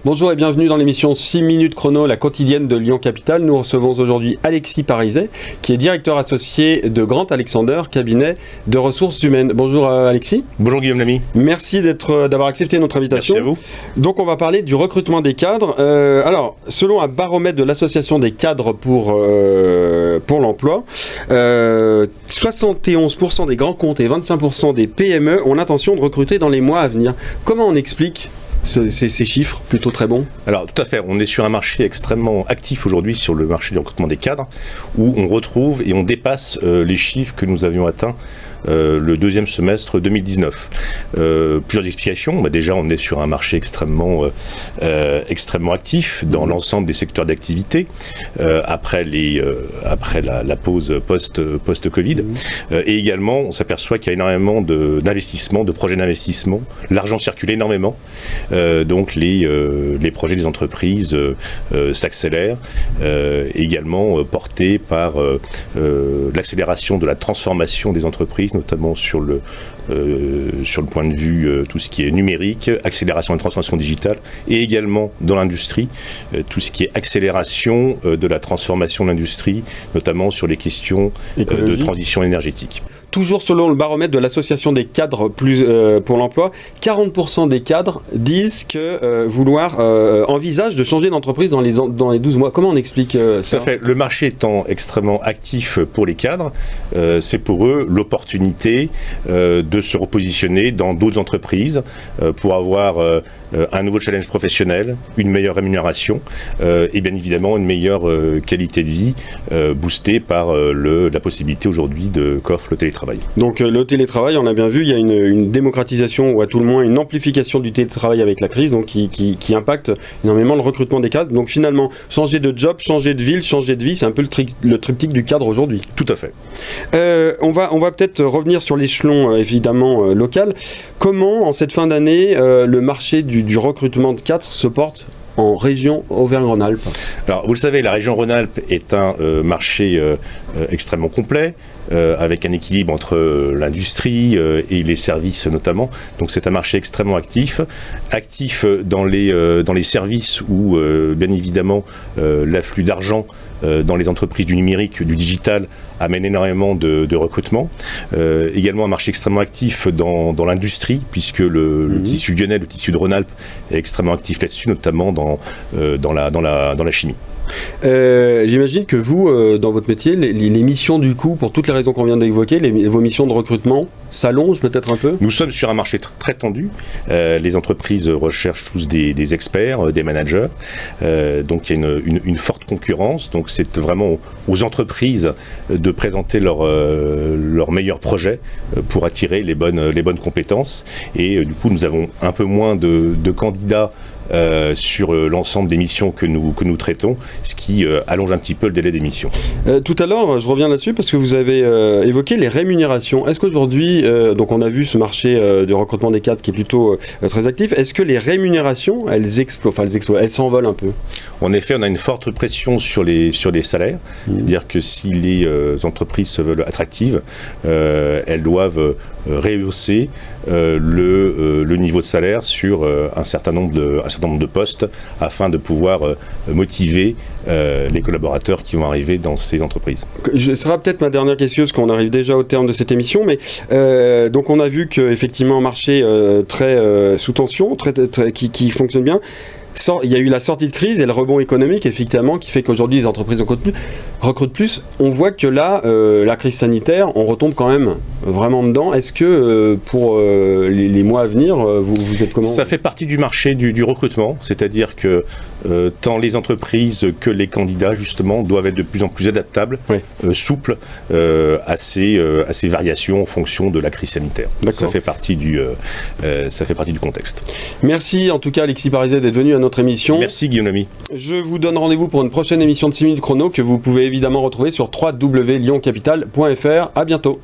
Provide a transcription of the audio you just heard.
Bonjour et bienvenue dans l'émission 6 minutes chrono, la quotidienne de Lyon Capitale. Nous recevons aujourd'hui Alexis Parizet, qui est directeur associé de Grant Alexander, cabinet de ressources humaines. Bonjour Alexis. Bonjour Guillaume Lamy. Merci d'avoir accepté notre invitation. Merci à vous. Donc on va parler du recrutement des cadres. Alors, selon un baromètre de l'association des cadres pour l'emploi, 71% des grands comptes et 25% des PME ont l'intention de recruter dans les mois à venir. Comment on explique ces chiffres plutôt très bons? Alors tout à fait, on est sur un marché extrêmement actif aujourd'hui sur le marché du recrutement des cadres, où on retrouve et on dépasse les chiffres que nous avions atteints le deuxième semestre 2019. Plusieurs explications. Déjà, on est sur un marché extrêmement actif dans l'ensemble des secteurs d'activité après la pause post-Covid. Et également, on s'aperçoit qu'il y a énormément d'investissements, de projets d'investissement. L'argent circule énormément. Donc les projets des entreprises s'accélèrent, également portés par l'accélération de la transformation des entreprises, notamment sur le point de vue tout ce qui est numérique, accélération de la transformation digitale, et également dans l'industrie, tout ce qui est accélération de la transformation de l'industrie, notamment sur les questions de transition énergétique. Toujours selon le baromètre de l'association des cadres pour l'emploi, 40% des cadres disent que envisagent de changer d'entreprise dans les 12 mois. Comment on explique ça? Tout à fait. Le marché étant extrêmement actif pour les cadres, c'est pour eux l'opportunité de se repositionner dans d'autres entreprises pour avoir un nouveau challenge professionnel, une meilleure rémunération et bien évidemment une meilleure qualité de vie boostée par la possibilité aujourd'hui qu'offre le télétravail. Donc le télétravail, on a bien vu, il y a une démocratisation ou à tout le moins une amplification du télétravail avec la crise, donc qui impacte énormément le recrutement des cadres. Donc finalement, changer de job, changer de ville, changer de vie, c'est un peu le triptyque du cadre aujourd'hui. Tout à fait. On va peut-être revenir sur l'échelon évidemment local. Comment, en cette fin d'année, le marché du recrutement de cadres se porte en région Auvergne-Rhône-Alpes? Alors, vous le savez, la région Rhône-Alpes est un marché extrêmement complet, avec un équilibre entre l'industrie et les services notamment. Donc c'est un marché extrêmement actif dans les services où, bien évidemment, l'afflux d'argent dans les entreprises du numérique, du digital, amène énormément de recrutement. Également un marché extrêmement actif dans l'industrie, puisque le tissu lyonnais, le tissu de Rhône-Alpes est extrêmement actif là-dessus, notamment dans la chimie. J'imagine que vous, dans votre métier, les missions du coup, pour toutes les raisons qu'on vient d'évoquer, vos missions de recrutement s'allongent peut-être un peu? Nous sommes sur un marché très tendu. Les entreprises recherchent tous des experts, des managers. Donc il y a une forte concurrence. Donc c'est vraiment aux entreprises de présenter leurs meilleurs projets pour attirer les bonnes compétences. Et du coup, nous avons un peu moins de candidats sur l'ensemble des missions que nous traitons, ce qui allonge un petit peu le délai des missions. Tout à l'heure, je reviens là-dessus parce que vous avez évoqué les rémunérations. Est-ce qu'aujourd'hui, donc on a vu ce marché du recrutement des cadres qui est plutôt très actif, est-ce que les rémunérations, elles s'envolent un peu? En effet, on a une forte pression sur les salaires, c'est-à-dire que si les entreprises se veulent attractives, elles doivent rehausser le niveau de salaire sur un certain nombre de postes afin de pouvoir motiver les collaborateurs qui vont arriver dans ces entreprises. Ce sera peut-être ma dernière question, parce qu'on arrive déjà au terme de cette émission, mais donc on a vu qu'effectivement un marché très sous tension, qui fonctionne bien. Il y a eu la sortie de crise et le rebond économique, effectivement, qui fait qu'aujourd'hui les entreprises recrutent plus. On voit que là, la crise sanitaire, on retombe quand même vraiment dedans. Est-ce que pour les mois à venir, vous êtes comment? Ça fait partie du marché du recrutement, c'est-à-dire que tant les entreprises que les candidats, justement, doivent être de plus en plus adaptables, souples à ces variations en fonction de la crise sanitaire. Ça fait partie du contexte. Merci en tout cas Alexis Parizet d'être venu à notre émission. Merci Guillaume Lamy. Je vous donne rendez-vous pour une prochaine émission de 6 minutes chrono que vous pouvez évidemment retrouver sur www.lyoncapitale.fr. À bientôt.